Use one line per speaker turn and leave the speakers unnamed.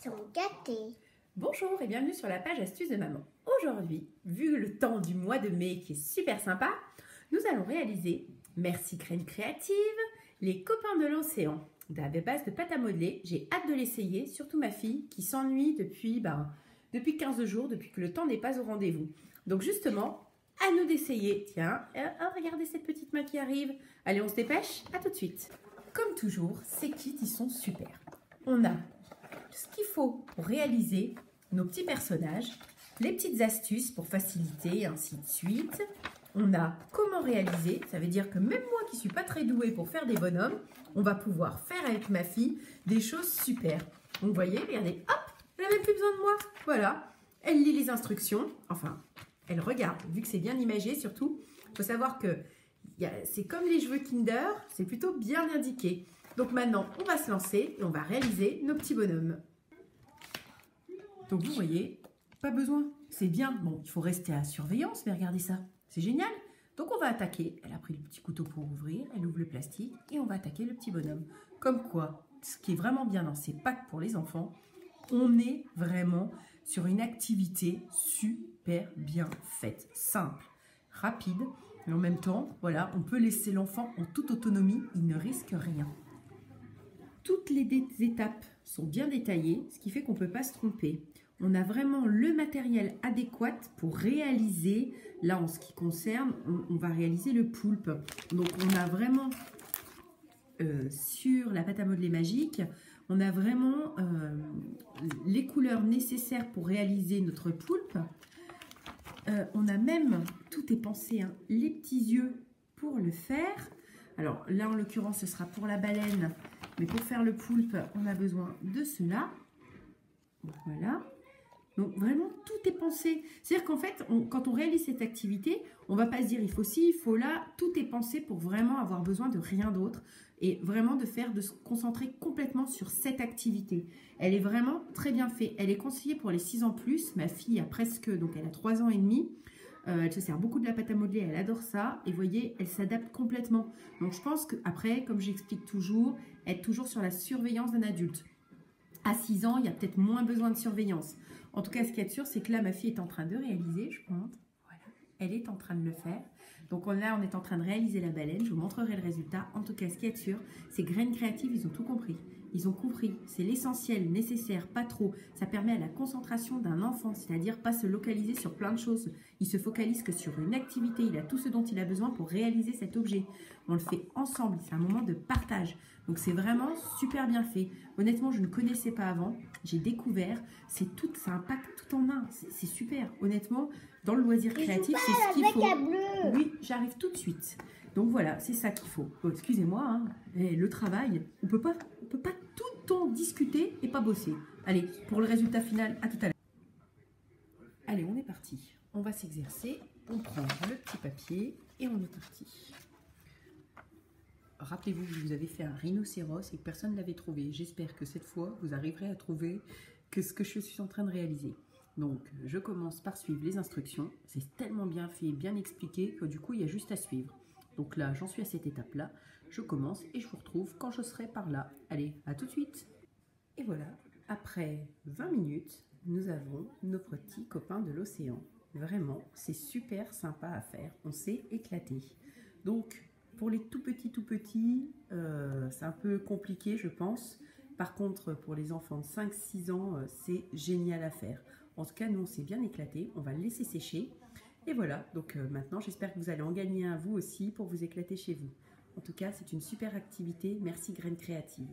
sont gâtés.
Bonjour et bienvenue sur la page astuces de maman. Aujourd'hui, vu le temps du mois de mai qui est super sympa, nous allons réaliser, merci Graines Créatives, les copains de l'océan. À base de pâte à modeler, j'ai hâte de l'essayer, surtout ma fille qui s'ennuie depuis 15 jours, depuis que le temps n'est pas au rendez-vous. Donc justement, à nous d'essayer. Tiens, regardez cette petite main qui arrive. Allez, on se dépêche, à tout de suite. Comme toujours, ces kits, ils sont super. On a ce qu'il faut pour réaliser nos petits personnages, les petites astuces pour faciliter, et ainsi de suite. On a comment réaliser, ça veut dire que même moi qui ne suis pas très douée pour faire des bonhommes, on va pouvoir faire avec ma fille des choses super. Donc vous voyez, regardez, hop, elle n'a même plus besoin de moi. Voilà, elle lit les instructions, enfin, elle regarde, vu que c'est bien imagé surtout. Il faut savoir que c'est comme les jeux Kinder, c'est plutôt bien indiqué. Donc maintenant, on va se lancer et on va réaliser nos petits bonhommes. Donc vous voyez, pas besoin, c'est bien. Bon, il faut rester à surveillance, mais regardez ça, c'est génial. Donc on va attaquer. Elle a pris le petit couteau pour ouvrir, elle ouvre le plastique et on va attaquer le petit bonhomme. Comme quoi, ce qui est vraiment bien dans ces packs pour les enfants, on est vraiment sur une activité super bien faite, simple, rapide. Et en même temps, voilà, on peut laisser l'enfant en toute autonomie, il ne risque rien. Toutes les étapes sont bien détaillées, ce qui fait qu'on ne peut pas se tromper. On a vraiment le matériel adéquat pour réaliser, là en ce qui concerne, on va réaliser le poulpe. Donc on a vraiment, sur la pâte à modeler magique, on a vraiment les couleurs nécessaires pour réaliser notre poulpe. On a même, tout est pensé, hein, les petits yeux pour le faire. Alors là en l'occurrence ce sera pour la baleine, mais pour faire le poulpe on a besoin de cela. Voilà. Donc vraiment tout est pensé. C'est-à-dire qu'en fait quand on réalise cette activité, on ne va pas se dire il faut ci, il faut là. Tout est pensé pour vraiment avoir besoin de rien d'autre et vraiment de se concentrer complètement sur cette activité. Elle est vraiment très bien faite. Elle est conseillée pour les 6 ans plus. Ma fille a donc elle a 3 ans et demi. Elle se sert beaucoup de la pâte à modeler, elle adore ça. Et vous voyez, elle s'adapte complètement. Donc je pense qu'après, comme j'explique toujours, être toujours sur la surveillance d'un adulte. À 6 ans, il y a peut-être moins besoin de surveillance. En tout cas, ce qui est sûr, c'est que là, ma fille est en train de réaliser, je pense. Voilà, elle est en train de le faire. Donc là, on est en train de réaliser la baleine. Je vous montrerai le résultat. En tout cas, ce qui est sûr, c'est Graines Créatives, ils ont tout compris. Ils ont compris, c'est l'essentiel, nécessaire, pas trop. Ça permet à la concentration d'un enfant, c'est-à-dire pas se localiser sur plein de choses. Il se focalise que sur une activité, il a tout ce dont il a besoin pour réaliser cet objet. On le fait ensemble, c'est un moment de partage. Donc c'est vraiment super bien fait. Honnêtement, je ne connaissais pas avant, j'ai découvert, c'est un pack tout en un, c'est super. Honnêtement, dans le loisir créatif, c'est ce qu'il faut. Oui, j'arrive tout de suite. Donc voilà, c'est ça qu'il faut. Oh, excusez-moi, hein, le travail, on peut pas tout le temps discuter et pas bosser. Allez, pour le résultat final, à tout à l'heure. Allez, on est parti. On va s'exercer. On prend le petit papier et on est parti. Rappelez-vous que je vous avais fait un rhinocéros et que personne ne l'avait trouvé. J'espère que cette fois, vous arriverez à trouver ce que je suis en train de réaliser. Donc, je commence par suivre les instructions. C'est tellement bien fait, bien expliqué que du coup, il y a juste à suivre. Donc là, j'en suis à cette étape-là. Je commence et je vous retrouve quand je serai par là. Allez, à tout de suite. Et voilà, après 20 minutes, nous avons nos petits copains de l'océan. Vraiment, c'est super sympa à faire. On s'est éclaté. Donc, pour les tout petits, c'est un peu compliqué, je pense. Par contre, pour les enfants de 5-6 ans, c'est génial à faire. En tout cas, nous, on s'est bien éclaté. On va le laisser sécher. Et voilà, donc maintenant, j'espère que vous allez en gagner un vous aussi pour vous éclater chez vous. En tout cas, c'est une super activité. Merci Graines Créatives.